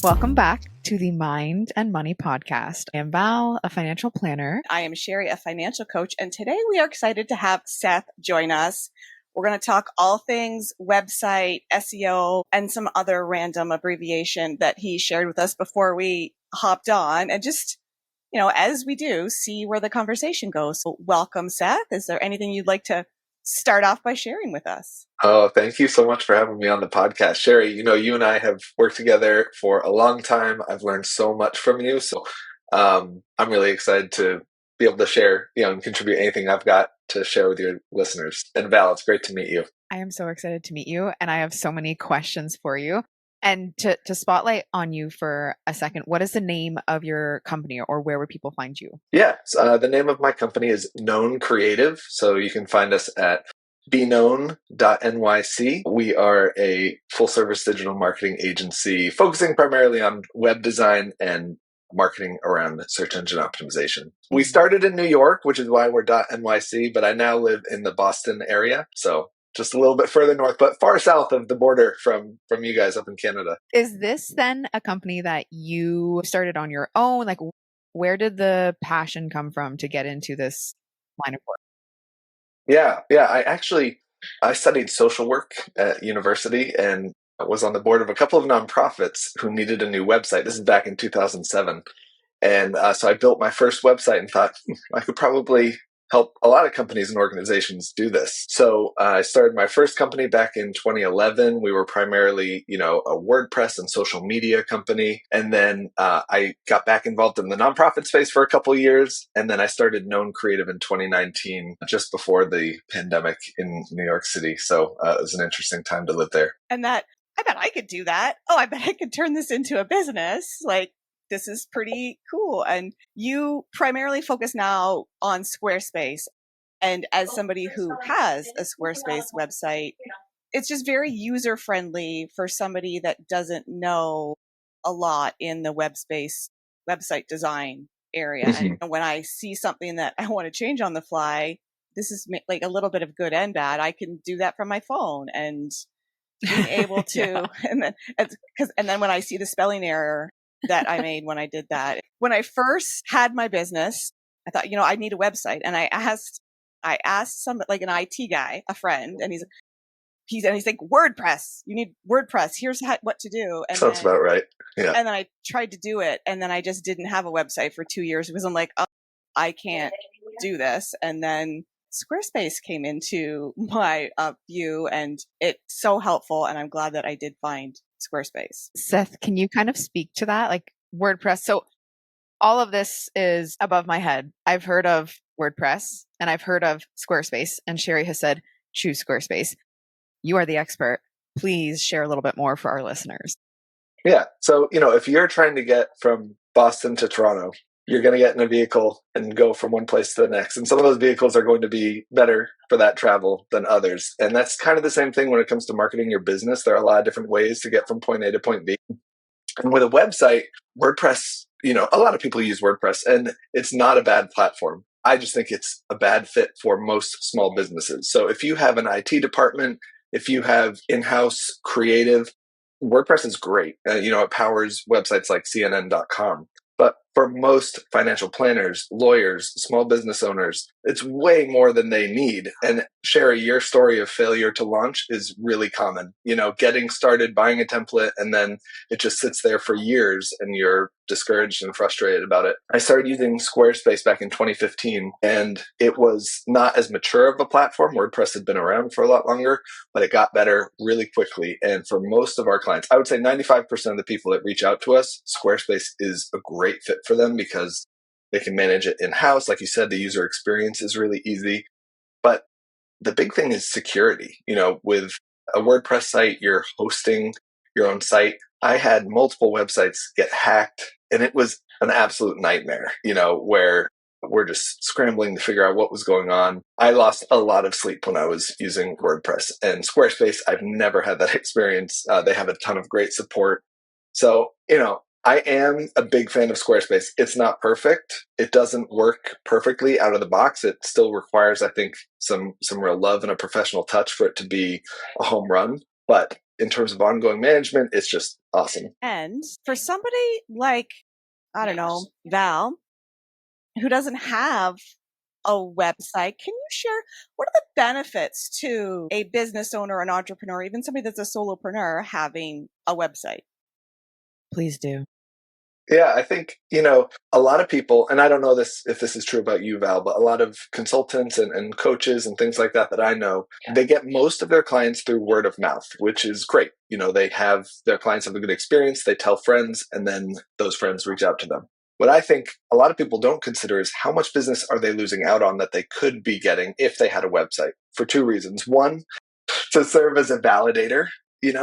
Welcome back to the Mind and Money podcast. I am Val, a financial planner. I am Sherry, a financial coach, and today we are excited to have Seth join us. We're going to talk all things website, SEO, and some other random abbreviation that he shared with us before we hopped on, and just, as we do, see where the conversation goes. So welcome, Seth. Is there anything you'd like to start off by sharing with us? Oh, thank you so much for having me on the podcast. Sherry, you and I have worked together for a long time. I've learned so much from you. So I'm really excited to be able to share, and contribute anything I've got to share with your listeners. And Val, it's great to meet you. I am so excited to meet you, and I have so many questions for you. And to spotlight on you for a second, what is the name of your company, or where would people find you? Yeah, the name of my company is Known Creative. So you can find us at beknown.nyc. We are a full-service digital marketing agency focusing primarily on web design and marketing around search engine optimization. We started in New York, which is why we're .nyc, but I now live in the Boston area, so just a little bit further north, but far south of the border from you guys up in Canada. Is this then a company that you started on your own? Like, where did the passion come from to get into this line of work? Yeah. I studied social work at university and was on the board of a couple of nonprofits who needed a new website. This is back in 2007. And so I built my first website and thought, I could probably help a lot of companies and organizations do this. So I started my first company back in 2011. We were primarily, a WordPress and social media company. And then I got back involved in the nonprofit space for a couple of years. And then I started Known Creative in 2019, just before the pandemic in New York City. So it was an interesting time to live there. And I bet I could do that. Oh, I bet I could turn this into a business. This is pretty cool. And you primarily focus now on Squarespace. And as somebody who has a Squarespace website, it's just very user friendly for somebody that doesn't know a lot in the website design area. Mm-hmm. And when I see something that I want to change on the fly, this is like a little bit of good and bad. I can do that from my phone, and being able to, yeah. and then when I see the spelling error that I made when I did that. When I first had my business, I thought, I need a website. And I asked some, like an IT guy, a friend, and he's like, WordPress, you need WordPress. Here's what to do. And sounds about right. Yeah. And then I tried to do it. And then I just didn't have a website for 2 years because I'm like, oh, I can't do this. And then Squarespace came into my view, and it's so helpful. And I'm glad that I did find Squarespace. Seth, can you kind of speak to that? Like WordPress. So all of this is above my head. I've heard of WordPress and I've heard of Squarespace, and Sherry has said, choose Squarespace. You are the expert. Please share a little bit more for our listeners. Yeah. So, if you're trying to get from Boston to Toronto, you're going to get in a vehicle and go from one place to the next. And some of those vehicles are going to be better for that travel than others. And that's kind of the same thing when it comes to marketing your business. There are a lot of different ways to get from point A to point B. And with a website, WordPress, a lot of people use WordPress, and it's not a bad platform. I just think it's a bad fit for most small businesses. So if you have an IT department, if you have in-house creative, WordPress is great. It powers websites like CNN.com. But for most financial planners, lawyers, small business owners, it's way more than they need. And Sherry, your story of failure to launch is really common. Getting started, buying a template, and then it just sits there for years and you're discouraged and frustrated about it. I started using Squarespace back in 2015, and it was not as mature of a platform. WordPress had been around for a lot longer, but it got better really quickly. And for most of our clients, I would say 95% of the people that reach out to us, Squarespace is a great fit for them because they can manage it in-house. Like you said, the user experience is really easy. But the big thing is security. With a WordPress site, you're hosting your own site. I had multiple websites get hacked, and it was an absolute nightmare, where we're just scrambling to figure out what was going on. I lost a lot of sleep when I was using WordPress. And Squarespace, I've never had that experience. They have a ton of great support. So, I am a big fan of Squarespace. It's not perfect. It doesn't work perfectly out of the box. It still requires, I think, some real love and a professional touch for it to be a home run. But in terms of ongoing management, it's just awesome. And for somebody like, I don't know, Val, who doesn't have a website, can you share what are the benefits to a business owner, an entrepreneur, even somebody that's a solopreneur having a website? Please do. Yeah, I think, a lot of people, and I don't know if this is true about you, Val, but a lot of consultants and coaches and things like that I know, they get most of their clients through word of mouth, which is great. Their clients have a good experience, they tell friends, and then those friends reach out to them. What I think a lot of people don't consider is how much business are they losing out on that they could be getting if they had a website, for two reasons. One, to serve as a validator,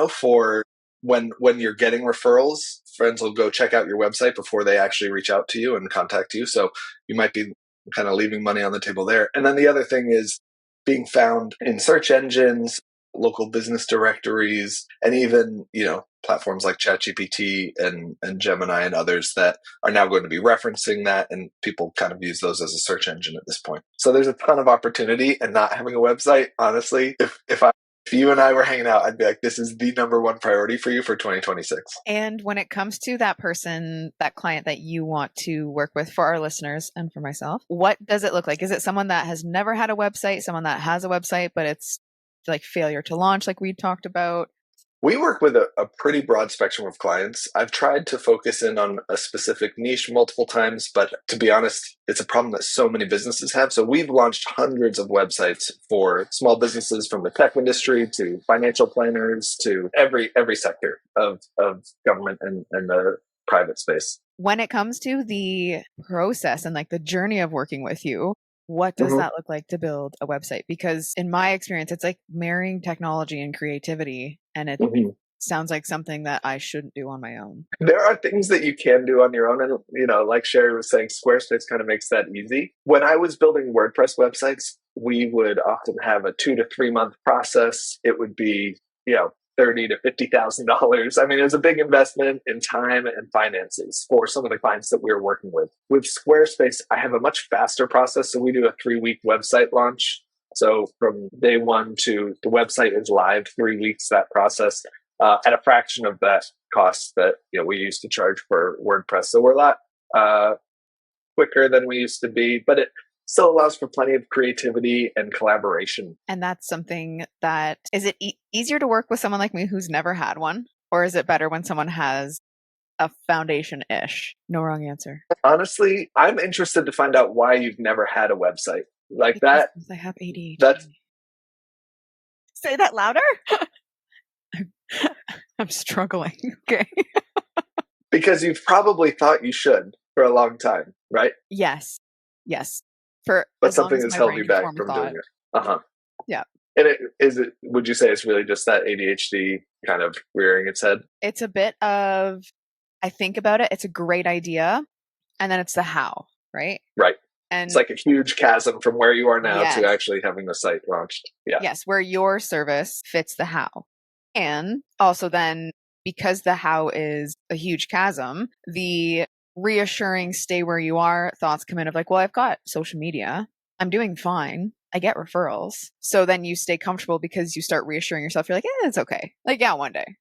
for when you're getting referrals, friends will go check out your website before they actually reach out to you and contact you. So you might be kind of leaving money on the table there. And then the other thing is being found in search engines, local business directories, and even, platforms like ChatGPT and Gemini and others that are now going to be referencing that, and people kind of use those as a search engine at this point. So there's a ton of opportunity, and not having a website, honestly, if you and I were hanging out, I'd be like, this is the number one priority for you for 2026. And when it comes to that person, that client that you want to work with, for our listeners and for myself, what does it look like? Is it someone that has never had a website, someone that has a website, but it's like failure to launch, like we talked about? We work with a pretty broad spectrum of clients. I've tried to focus in on a specific niche multiple times, but to be honest, it's a problem that so many businesses have. So we've launched hundreds of websites for small businesses, from the tech industry to financial planners to every sector of government and the private space. When it comes to the process and like the journey of working with you, what does that look like to build a website? Because in my experience, it's like marrying technology and creativity, and it sounds like something that I shouldn't do on my own. There are things that you can do on your own. And, like Sherry was saying, Squarespace kind of makes that easy. When I was building WordPress websites, we would often have a 2 to 3 month process. It would be, $30,000 to $50,000. I mean, it was a big investment in time and finances for some of the clients that we were working with. With Squarespace, I have a much faster process. So we do a 3-week website launch. So from day one to the website is live, 3 weeks, that process, at a fraction of that cost that we used to charge for WordPress. So we're a lot quicker than we used to be, but it still allows for plenty of creativity and collaboration. And that's something that, is it easier to work with someone like me who's never had one? Or is it better when someone has a foundation-ish? No wrong answer. Honestly, I'm interested to find out why you've never had a website. Like because that. I have ADHD. Say that louder. I'm struggling. Okay. Because you've probably thought you should for a long time, right? Yes. But something has held you back from doing it. Yeah. And would you say it's really just that ADHD kind of rearing its head? It's a bit of, I think about it, it's a great idea, and then it's the how, right? Right. And it's like a huge chasm from where you are now yes. to actually having the site launched. Yeah. Yes, where your service fits the how. And also then, because the how is a huge chasm, the reassuring stay where you are thoughts come in of like, well, I've got social media. I'm doing fine. I get referrals. So then you stay comfortable because you start reassuring yourself. You're like, it's okay. Like, yeah, one day,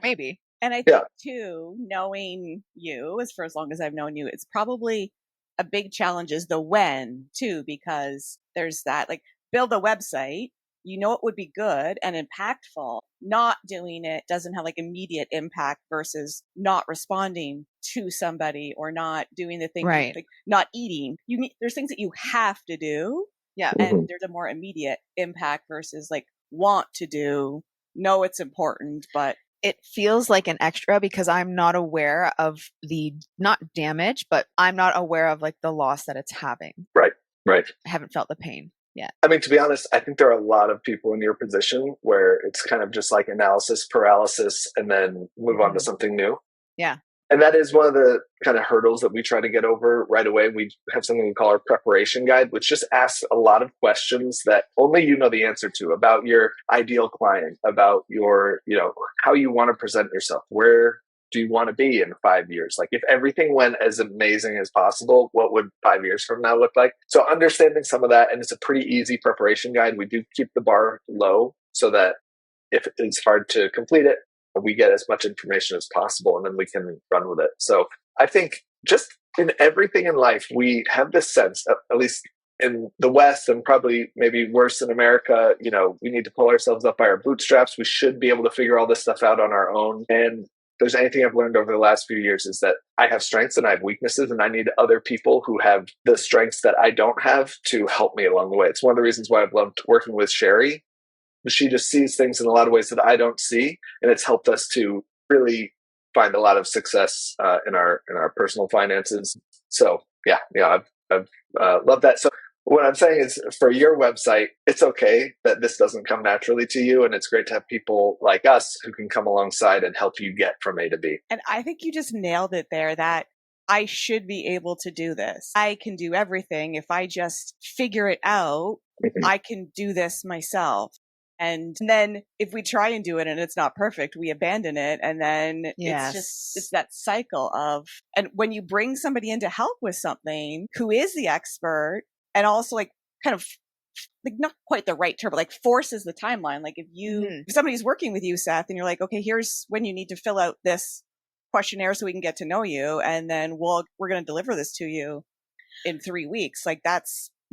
maybe. And I think too, knowing you for as long as I've known you, it's probably a big challenge is the when too, because there's that, like, build a website, it would be good and impactful. Not doing it doesn't have like immediate impact versus not responding to somebody or not doing the thing, right. Like not eating. There's things that you have to do. Yeah. And there's a more immediate impact versus like want to do. No, it's important, but it feels like an extra because I'm not aware of the, not damage, but I'm not aware of like the loss that it's having. Right. I haven't felt the pain yet. I mean, to be honest, I think there are a lot of people in your position where it's kind of just like analysis paralysis and then move on to something new. Yeah. And that is one of the kind of hurdles that we try to get over right away. We have something we call our preparation guide, which just asks a lot of questions that only you know the answer to about your ideal client, about your, how you want to present yourself. Where do you want to be in 5 years? Like if everything went as amazing as possible, what would 5 years from now look like? So understanding some of that, and it's a pretty easy preparation guide. We do keep the bar low so that if it's hard to complete it, we get as much information as possible and then we can run with it. So I think just in everything in life, we have this sense, at least in the West and probably maybe worse in America, we need to pull ourselves up by our bootstraps. We should be able to figure all this stuff out on our own. And if there's anything I've learned over the last few years is that I have strengths and I have weaknesses, and I need other people who have the strengths that I don't have to help me along the way. It's one of the reasons why I've loved working with Sherry. She just sees things in a lot of ways that I don't see, and it's helped us to really find a lot of success in our personal finances. So I've loved that. So what I'm saying is, for your website, it's okay that this doesn't come naturally to you, and it's great to have people like us who can come alongside and help you get from A to B. And I think you just nailed it there, that I should be able to do this. I can do everything. If I just figure it out, I can do this myself. And then if we try and do it and it's not perfect, we abandon it. And then it's that cycle of, and when you bring somebody in to help with something who is the expert, and also kind of not quite the right term, but forces the timeline. Like if somebody's working with you, Seth, and you're like, okay, here's when you need to fill out this questionnaire so we can get to know you. And then we're going to deliver this to you in 3 weeks.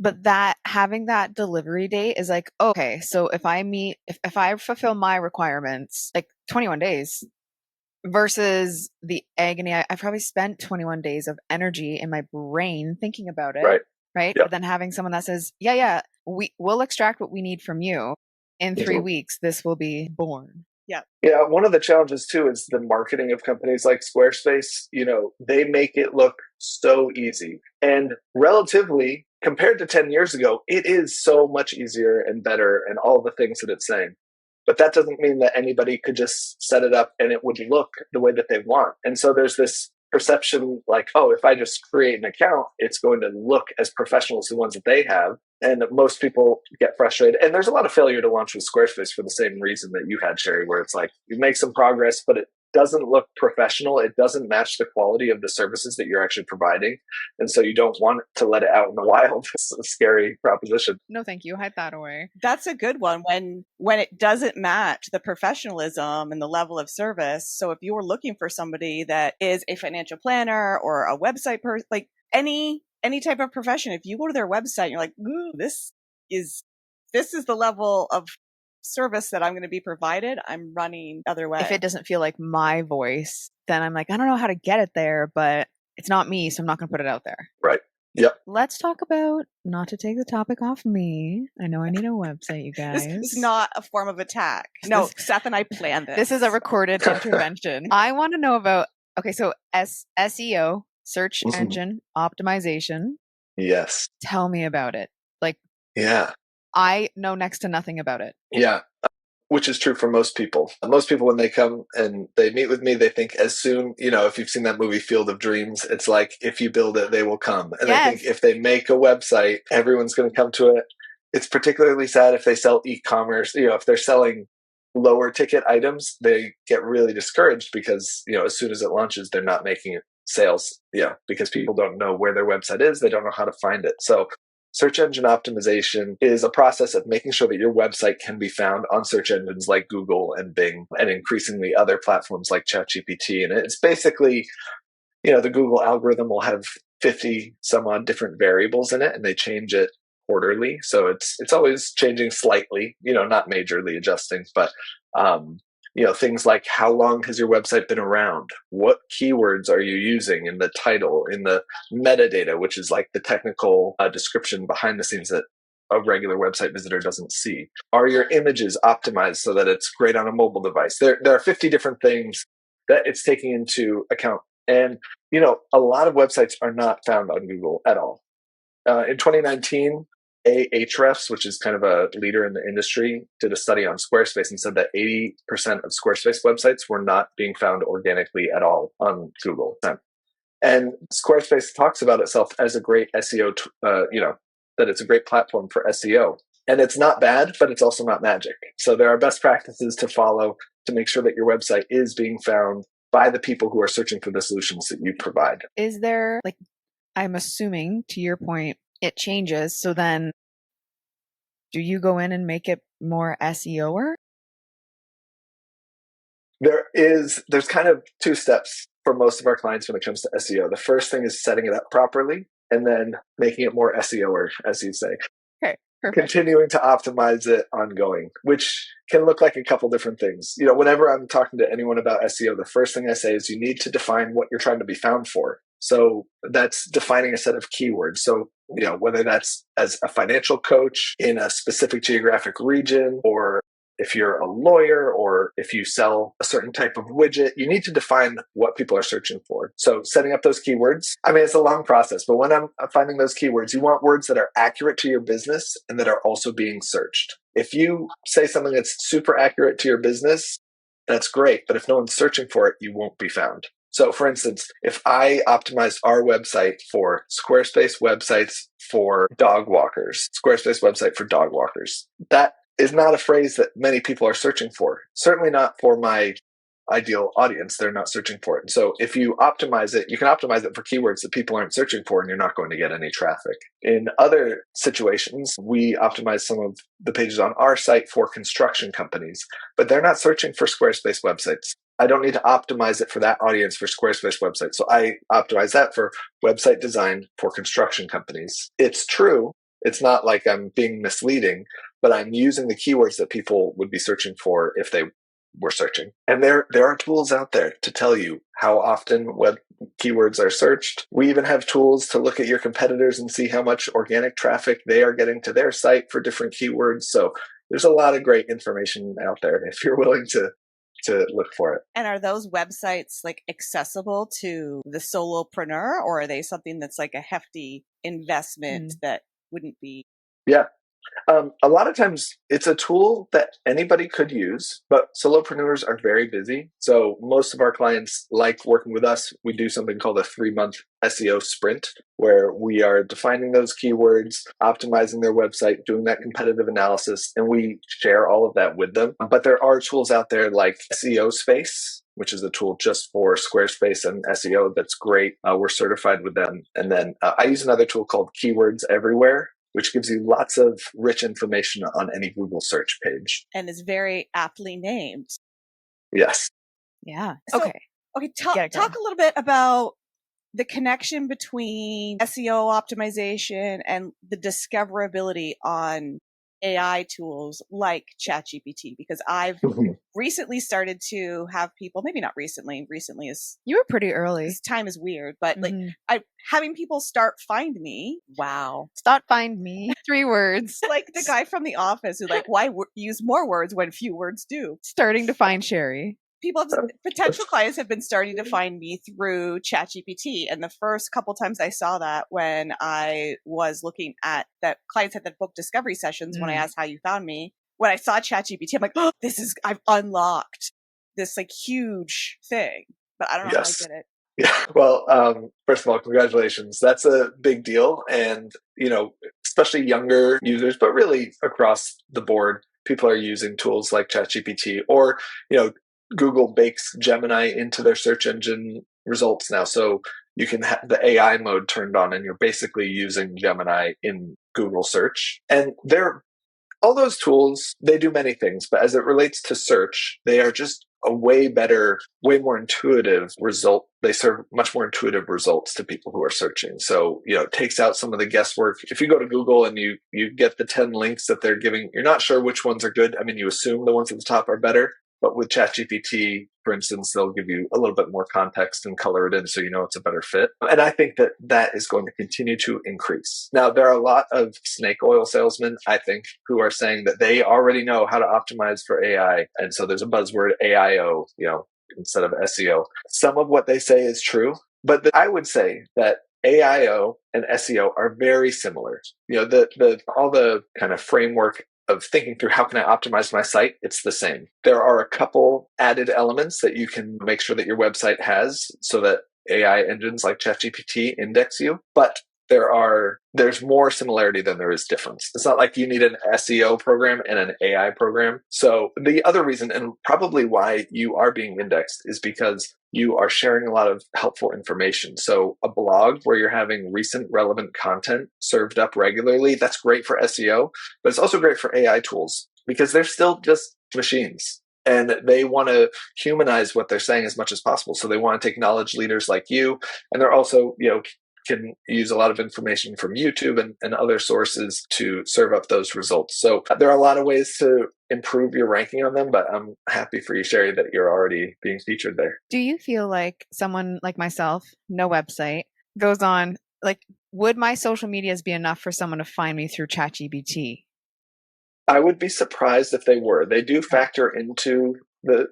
But that having that delivery date is okay, so if I fulfill my requirements, 21 days versus the agony. I probably spent 21 days of energy in my brain thinking about it. Right. Yep. But then having someone that says, we'll extract what we need from you in 3 weeks, this will be born. Yeah. Yeah. One of the challenges too is the marketing of companies like Squarespace. They make it look so easy, and relatively compared to 10 years ago, it is so much easier and better and all the things that it's saying. But that doesn't mean that anybody could just set it up and it would look the way that they want. And so there's this perception if I just create an account, it's going to look as professional as the ones that they have. And most people get frustrated. And there's a lot of failure to launch with Squarespace for the same reason that you had, Sherry, where it's you make some progress, but it doesn't look professional. It doesn't match the quality of the services that you're actually providing. And so you don't want to let it out in the wild. It's a scary proposition. No, thank you. Hide that away. That's a good one when it doesn't match the professionalism and the level of service. So if you're looking for somebody that is a financial planner or a website person, any type of profession, if you go to their website and you're like, ooh, this is the level of service that I'm going to be provided, I'm running the other way. If it doesn't feel like my voice, then I'm I don't know how to get it there, but it's not me, so I'm not going to put it out there. Right. Yep. Let's talk about, not to take the topic off me. I know I need a website, you guys. This is not a form of attack. No, Seth and I planned this. This is a recorded intervention. I want to know about, so SEO, search engine optimization. Yes. Tell me about it. Yeah. I know next to nothing about it. Yeah. Which is true for most people. Most people, when they come and they meet with me, they think as soon, if you've seen that movie Field of Dreams, it's if you build it, they will come. And I think if they make a website, everyone's going to come to it. It's particularly sad if they sell e-commerce. If they're selling lower ticket items, they get really discouraged because, as soon as it launches, they're not making sales. Yeah, because people don't know where their website is. They don't know how to find it. So search engine optimization is a process of making sure that your website can be found on search engines like Google and Bing, and increasingly other platforms like ChatGPT. And it's basically, the Google algorithm will have 50 some odd different variables in it, and they change it quarterly. So it's always changing slightly, not majorly adjusting, but things like how long has your website been around? What keywords are you using in the title, in the metadata, which is the technical description behind the scenes that a regular website visitor doesn't see? Are your images optimized so that it's great on a mobile device? There are 50 different things that it's taking into account. And, a lot of websites are not found on Google at all. In 2019, Ahrefs, which is kind of a leader in the industry, did a study on Squarespace and said that 80% of Squarespace websites were not being found organically at all on Google. And Squarespace talks about itself as a great SEO, that it's a great platform for SEO. And it's not bad, but it's also not magic. So there are best practices to follow to make sure that your website is being found by the people who are searching for the solutions that you provide. Is there, I'm assuming, to your point, it changes. So then do you go in and make it more SEO-er? There's kind of two steps for most of our clients when it comes to SEO. The first thing is setting it up properly and then making it more SEO-er, as you say. Okay, perfect. Continuing to optimize it ongoing, which can look like a couple different things. Whenever I'm talking to anyone about SEO, the first thing I say is you need to define what you're trying to be found for. So that's defining a set of keywords. So, whether that's as a financial coach in a specific geographic region, or if you're a lawyer, or if you sell a certain type of widget, you need to define what people are searching for. So setting up those keywords, it's a long process, but when I'm finding those keywords, you want words that are accurate to your business and that are also being searched. If you say something that's super accurate to your business, that's great, but if no one's searching for it, you won't be found. So for instance, if I optimized our website for Squarespace websites for dog walkers, that is not a phrase that many people are searching for. Certainly not for my ideal audience. They're not searching for it. And so if you optimize it, you can optimize it for keywords that people aren't searching for, and you're not going to get any traffic. In other situations, we optimize some of the pages on our site for construction companies, but they're not searching for Squarespace websites. I don't need to optimize it for that audience for Squarespace websites. So I optimize that for website design for construction companies. It's true. It's not like I'm being misleading, but I'm using the keywords that people would be searching for if they were searching. And there are tools out there to tell you how often web keywords are searched. We even have tools to look at your competitors and see how much organic traffic they are getting to their site for different keywords. So there's a lot of great information out there if you're willing to look for it. And are those websites accessible to the solopreneur, or are they something that's a hefty investment that wouldn't be? Yeah. A lot of times it's a tool that anybody could use, but solopreneurs are very busy. So most of our clients like working with us. We do something called a 3-month SEO sprint, where we are defining those keywords, optimizing their website, doing that competitive analysis, and we share all of that with them. But there are tools out there like SEO Space, which is a tool just for Squarespace and SEO that's great. We're certified with them. And then I use another tool called Keywords Everywhere, which gives you lots of rich information on any Google search page. And is very aptly named. Yes. Yeah. So, okay. Talk a little bit about the connection between SEO optimization and the discoverability on AI tools like ChatGPT, because I've recently started to have people, maybe not recently is, you were pretty early. This time is weird, but having people start find me. Wow. Start find me. 3 words. Like the guy from The Office who why use more words when few words do? Starting to find Sherry. Potential clients have been starting to find me through ChatGPT. And the first couple times I saw that, when I was looking at that, clients had that book discovery sessions, when I asked how you found me, when I saw ChatGPT, I'm like, oh, I've unlocked this huge thing, but I don't know how I did it. Yeah. Well, first of all, congratulations. That's a big deal. And, especially younger users, but really across the board, people are using tools like ChatGPT, or, Google bakes Gemini into their search engine results now. So you can have the AI mode turned on and you're basically using Gemini in Google search. And all those tools, they do many things, but as it relates to search, they are just a way better, way more intuitive result. They serve much more intuitive results to people who are searching. So, it takes out some of the guesswork. If you go to Google and you get the 10 links that they're giving, you're not sure which ones are good. You assume the ones at the top are better. But with ChatGPT, for instance, they'll give you a little bit more context and color it in so it's a better fit. And I think that is going to continue to increase. Now, there are a lot of snake oil salesmen, I think, who are saying that they already know how to optimize for AI. And so there's a buzzword AIO, instead of SEO. Some of what they say is true, but I would say that AIO and SEO are very similar. All the kind of framework of thinking through how can I optimize my site, it's the same. There are a couple added elements that you can make sure that your website has so that AI engines like ChatGPT index you, but there's more similarity than there is difference. It's not like you need an SEO program and an AI program. So the other reason, and probably why you are being indexed, is because you are sharing a lot of helpful information. So a blog where you're having recent relevant content served up regularly, that's great for SEO, but it's also great for AI tools because they're still just machines. And they want to humanize what they're saying as much as possible. So they want to take knowledge leaders like you. And they're also, can use a lot of information from YouTube and other sources to serve up those results. So there are a lot of ways to improve your ranking on them, but I'm happy for you, Sherry, that you're already being featured there. Do you feel like someone like myself, no website, goes on, like, would my social medias be enough for someone to find me through ChatGPT? I would be surprised if they were. They do factor into the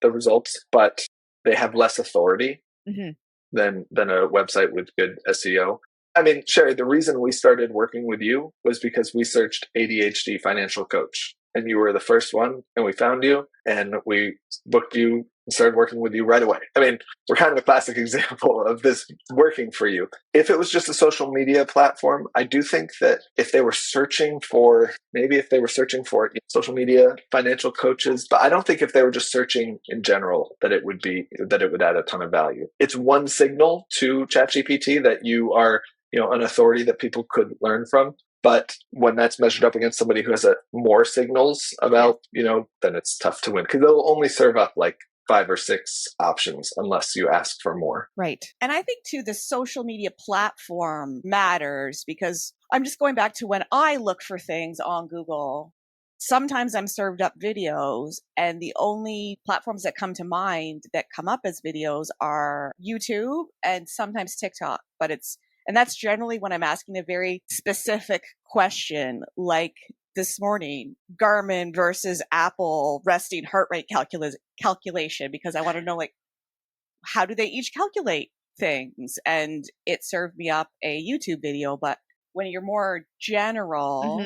results, but they have less authority than a website with good SEO. I mean, Sherry, the reason we started working with you was because we searched ADHD financial coach, and you were the first one, and we found you, and we booked you and started working with you right away. I mean, we're kind of a classic example of this working for you. If it was just a social media platform, I do think that if they were searching for social media financial coaches, but I don't think if they were just searching in general that it would add a ton of value. It's one signal to ChatGPT that you are, an authority that people could learn from. But when that's measured up against somebody who has more signals about, then it's tough to win, because they'll only serve up like 5 or 6 options unless you ask for more. Right. And I think too, the social media platform matters, because I'm just going back to when I look for things on Google. Sometimes I'm served up videos, and the only platforms that come to mind that come up as videos are YouTube and sometimes TikTok. And that's generally when I'm asking a very specific question, like this morning, Garmin versus Apple resting heart rate calculation, because I want to know, like, how do they each calculate things? And it served me up a YouTube video. But when you're more general,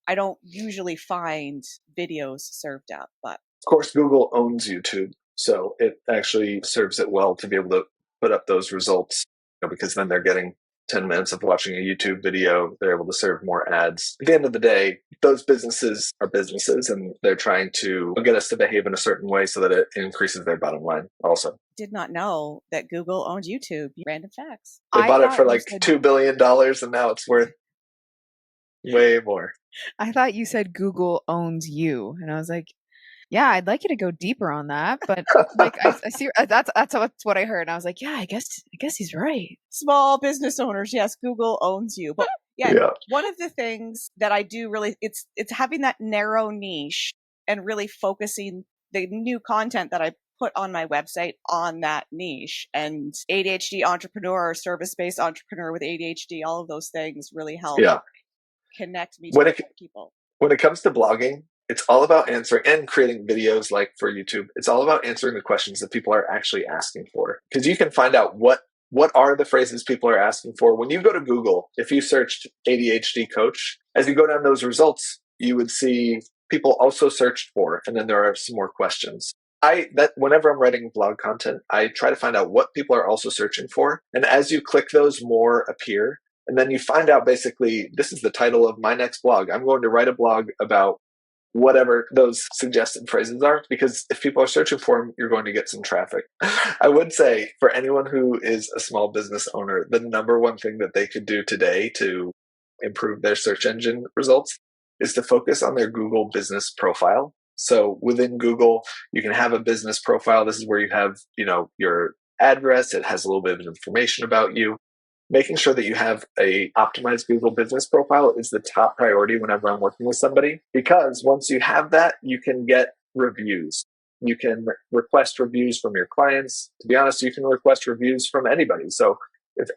I don't usually find videos served up. But of course, Google owns YouTube, so it actually serves it well to be able to put up those results, because then they're getting 10 minutes of watching a YouTube video. They're able to serve more ads. At the end of the day, those businesses are businesses, and they're trying to get us to behave in a certain way so that it increases their bottom line also. Did not know that Google owns YouTube. Random facts. They bought it for like $2 billion, and now it's worth way more. I thought you said Google owns you, and I was like, yeah, I'd like you to go deeper on that, but like I see that's what I heard, and I was like, yeah, I guess he's right. Small business owners, yes, Google owns you. But yeah, one of the things that I do really, it's having that narrow niche and really focusing the new content that I put on my website on that niche. And ADHD entrepreneur, service-based entrepreneur with ADHD, all of those things really help connect me to people. When it comes to blogging, it's all about answering and creating videos like for YouTube. It's all about answering the questions that people are actually asking for, because you can find out what are the phrases people are asking for. When you go to Google, if you searched ADHD coach, as you go down those results, you would see people also searched for, and then there are some more questions. Whenever I'm writing blog content, I try to find out what people are also searching for. And as you click those, more appear. And then you find out basically, this is the title of my next blog. I'm going to write a blog about whatever those suggested phrases are, because if people are searching for them, you're going to get some traffic. I would say for anyone who is a small business owner, the number one thing that they could do today to improve their search engine results is to focus on their Google business profile. So within Google, you can have a business profile. This is where you have, your address. It has a little bit of information about you. Making sure that you have a optimized Google business profile is the top priority whenever I'm working with somebody, because once you have that, you can get reviews. You can request reviews from your clients. To be honest, you can request reviews from anybody. So if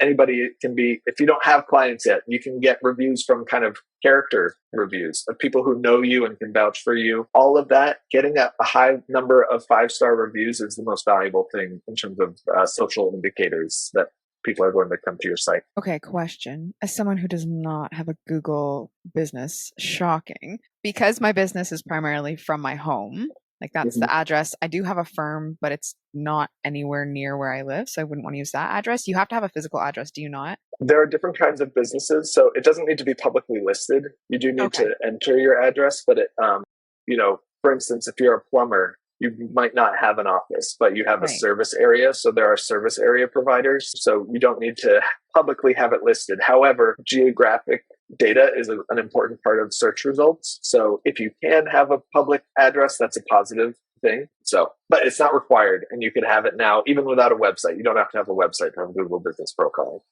you don't have clients yet, you can get reviews from kind of character reviews of people who know you and can vouch for you. All of that, getting a high number of 5-star reviews is the most valuable thing in terms of social indicators that people are going to come to your site. Okay, question. As someone who does not have a Google business, shocking, because my business is primarily from my home, like that's the address. I do have a firm, but it's not anywhere near where I live, so I wouldn't want to use that address. You have to have a physical address, do you not? There are different kinds of businesses, so it doesn't need to be publicly listed. You do need to enter your address, but for instance, if you're a plumber, you might not have an office, but you have a service area. So there are service area providers. So you don't need to publicly have it listed. However, geographic data is an important part of search results. So if you can have a public address, that's a positive thing. So, but it's not required, and you can have it now even without a website. You don't have to have a website to have a Google Business Profile.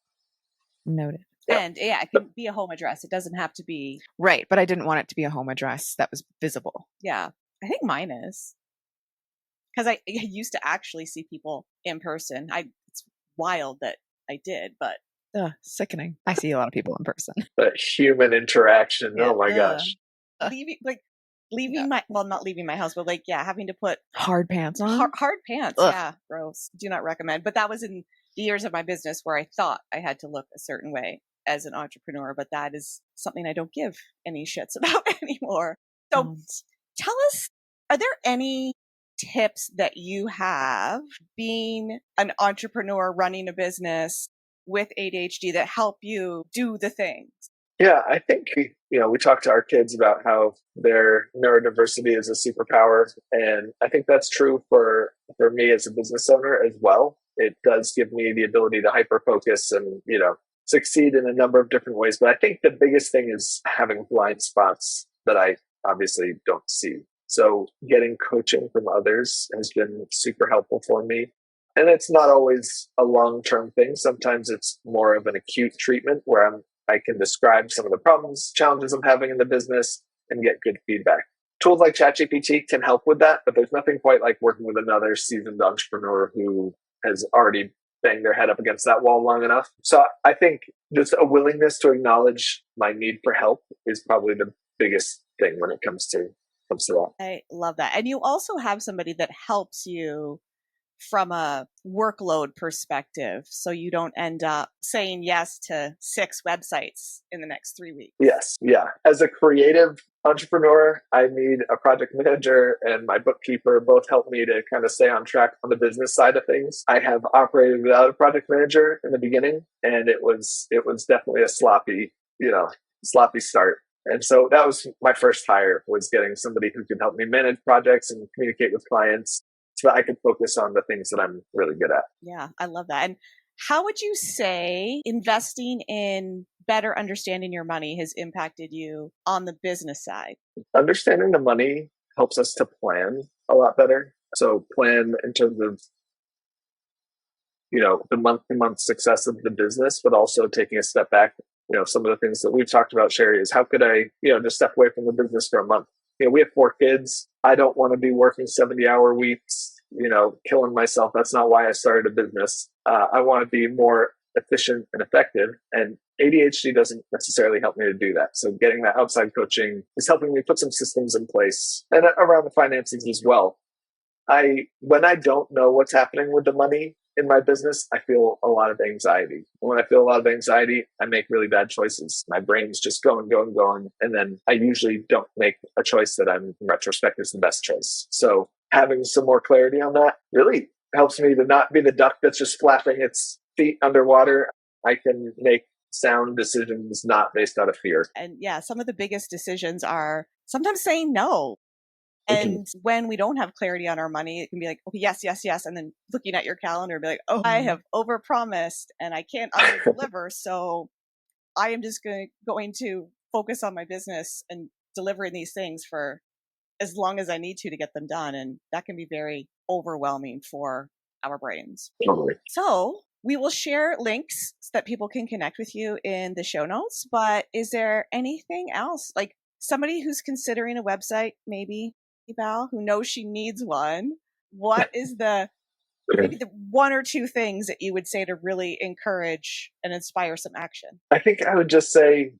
Noted. Yeah. And yeah, it can be a home address. It doesn't have to be. Right. But I didn't want it to be a home address that was visible. Yeah. I think mine is. Because I used to actually see people in person. It's wild that I did, but. Sickening. I see a lot of people in person. But human interaction. Yeah, oh my gosh. Leaving my, well, not leaving my house, but having to put hard pants on. Hard pants. Ugh. Yeah. Gross. Do not recommend. But that was in the years of my business where I thought I had to look a certain way as an entrepreneur, but that is something I don't give any shits about anymore. So tell us, are there any tips that you have being an entrepreneur running a business with ADHD that help you do the things? Yeah, I think, we talk to our kids about how their neurodiversity is a superpower. And I think that's true for me as a business owner as well. It does give me the ability to hyper-focus and, succeed in a number of different ways. But I think the biggest thing is having blind spots that I obviously don't see. So getting coaching from others has been super helpful for me. And it's not always a long-term thing. Sometimes it's more of an acute treatment where I can describe some of the problems, challenges I'm having in the business and get good feedback. Tools like ChatGPT can help with that, but there's nothing quite like working with another seasoned entrepreneur who has already banged their head up against that wall long enough. So I think just a willingness to acknowledge my need for help is probably the biggest thing when it comes to that. I love that. And you also have somebody that helps you from a workload perspective, so you don't end up saying yes to 6 websites in the next 3 weeks. Yes. Yeah. As a creative entrepreneur, I need a project manager and my bookkeeper both help me to kind of stay on track on the business side of things. I have operated without a project manager in the beginning, and it was definitely a sloppy start. And so that was my first hire, was getting somebody who could help me manage projects and communicate with clients so that I could focus on the things that I'm really good at. Yeah, I love that. And how would you say investing in better understanding your money has impacted you on the business side? Understanding the money helps us to plan a lot better. So plan in terms of, the month-to-month success of the business, but also taking a step back. Some of the things that we've talked about, Sherry, is how could I, just step away from the business for a month? We have 4 kids. I don't want to be working 70-hour weeks, killing myself. That's not why I started a business. I want to be more efficient and effective. And ADHD doesn't necessarily help me to do that. So getting that outside coaching is helping me put some systems in place, and around the finances as well. When I don't know what's happening with the money in my business, I feel a lot of anxiety. When I feel a lot of anxiety, I make really bad choices. My brain's just going. And then I usually don't make a choice that in retrospect is the best choice. So having some more clarity on that really helps me to not be the duck that's just flapping its feet underwater. I can make sound decisions not based out of fear. And yeah, some of the biggest decisions are sometimes saying no. And when we don't have clarity on our money, it can be like, okay, yes. And then looking at your calendar, be like, oh, I have overpromised and I can't deliver. So I am just going to focus on my business and delivering these things for as long as I need to get them done. And that can be very overwhelming for our brains. Totally. So we will share links so that people can connect with you in the show notes. But is there anything else? Like somebody who's considering a website, maybe, Val, who knows she needs one, what is maybe the 1 or 2 things that you would say to really encourage and inspire some action? I think I would just say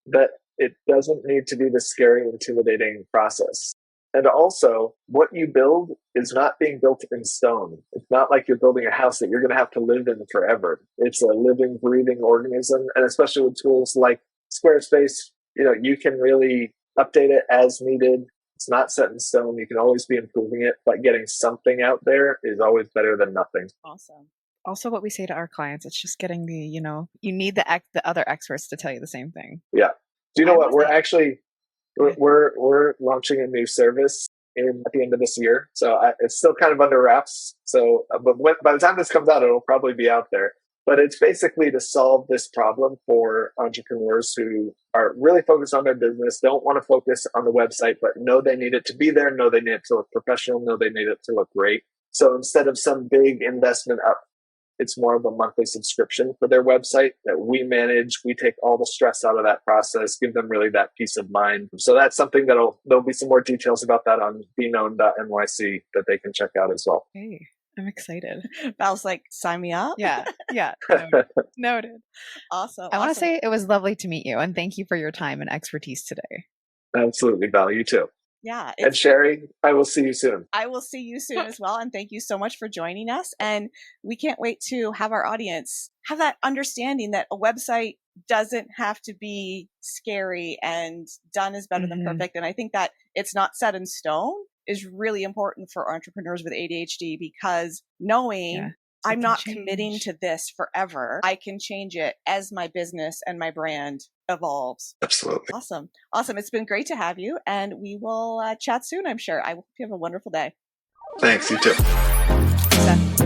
that it doesn't need to be the scary, intimidating process. And also, what you build is not being built in stone. It's not like you're building a house that you're going to have to live in forever. It's a living, breathing organism. And especially with tools like Squarespace, you can really update it as needed. It's not set in stone. You can always be improving it, but getting something out there is always better than nothing. Awesome. Also, what we say to our clients, it's just getting you need the other experts to tell you the same thing. Yeah. Do you know what? We're launching a new service at the end of this year. So it's still kind of under wraps. So, but by the time this comes out, it'll probably be out there. But it's basically to solve this problem for entrepreneurs who are really focused on their business, don't want to focus on the website, but know they need it to be there, know they need it to look professional, know they need it to look great. So instead of some big investment up, it's more of a monthly subscription for their website that we manage. We take all the stress out of that process, give them really that peace of mind. So that's something there'll be some more details about that on beknown.nyc that they can check out as well. Hey, I'm excited. Val's like, sign me up. Yeah. Noted. Awesome. I want to say it was lovely to meet you, and thank you for your time and expertise today. Absolutely, Val. You too. Yeah. And Sherry, I will see you soon. I will see you soon as well. And thank you so much for joining us. And we can't wait to have our audience have that understanding that a website doesn't have to be scary and done is better than perfect. And I think that it's not set in stone is really important for entrepreneurs with ADHD, because knowing I'm not committing to this forever, I can change it as my business and my brand evolves. Absolutely. Awesome. It's been great to have you, and we will chat soon, I'm sure. I hope you have a wonderful day. Thanks, you too. Seth.